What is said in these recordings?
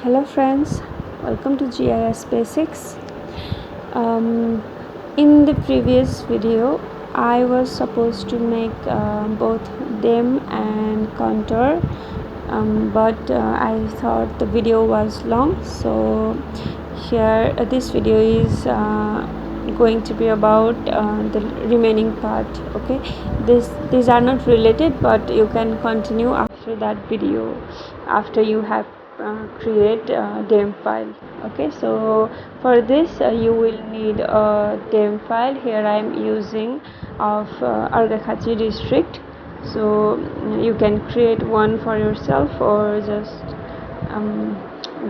Hello friends, welcome to GIS Basics. In the previous video, I was supposed to make both dim and contour, but I thought the video was long, so here this video is going to be about the remaining part. Okay, these are not related, but you can continue after that video after you have create dim file. Okay, so for this you will need a dim file. Here I am using of Argakhachi district, so you can create one for yourself or just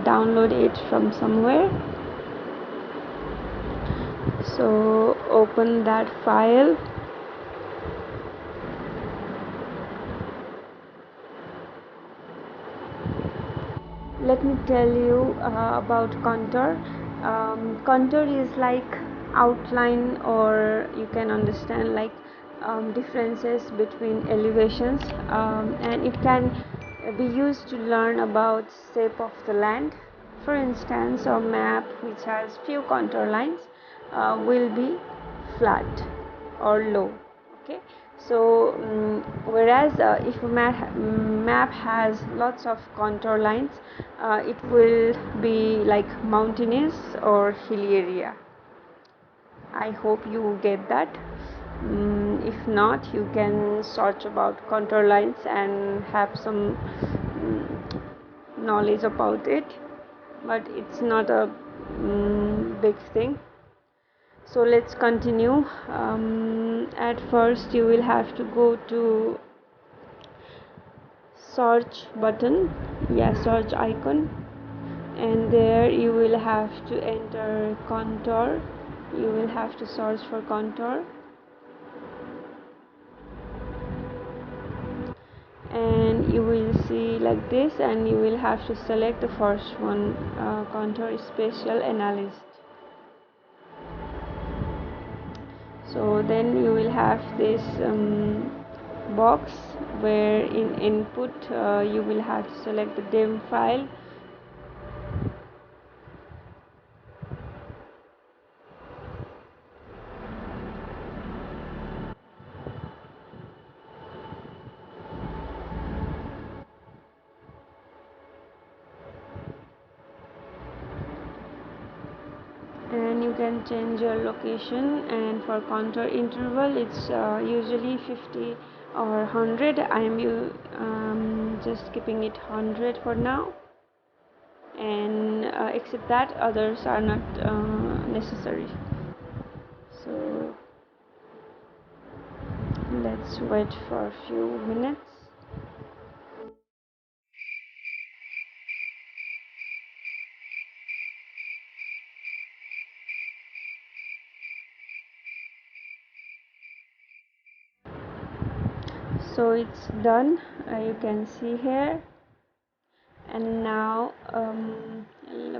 download it from somewhere. So open that file. Let me tell you about contour. Contour is like outline, or you can understand like differences between elevations, and it can be used to learn about shape of the land. For instance, a map which has few contour lines will be flat or low. Okay, so whereas if a map has lots of contour lines, it will be like mountainous or hilly area. I hope you get that. If not, you can search about contour lines and have some knowledge about it, but it's not a big thing. So let's continue. At first you will have to go to search button, search icon, and there you will have to enter contour. You will have to search for contour, and you will see like this, and you will have to select the first one, contour spatial analyst. So then you will have this box where in input you will have to select the dim file, and you can change your location. And for contour interval, it's usually 50 or 100. I am just keeping it 100 for now, and except that others are not necessary. So let's wait for a few minutes. So it's done, you can see here. And now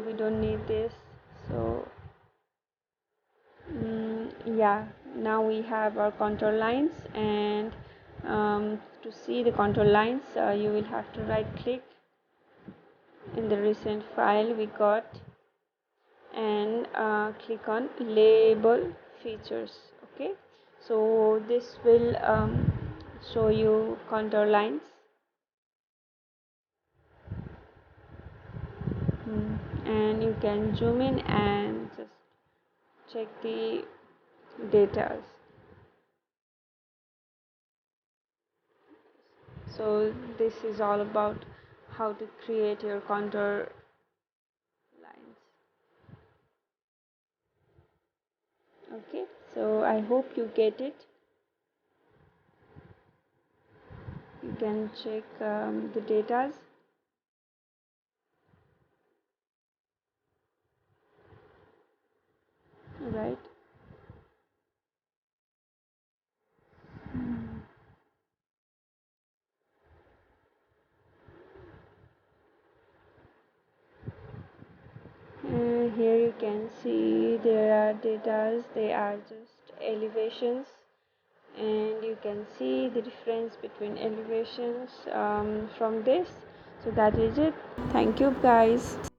we don't need this, so now we have our contour lines. And to see the contour lines, you will have to right click in the recent file we got, and click on label features. Okay, so this will show you contour lines. And you can zoom in and just check the data. So this is all about how to create your contour lines. Okay, so I hope you get it. You can check the data, right? Here you can see there are data. They are just elevations, and you can see the difference between elevations from this. So that is it. Thank you guys.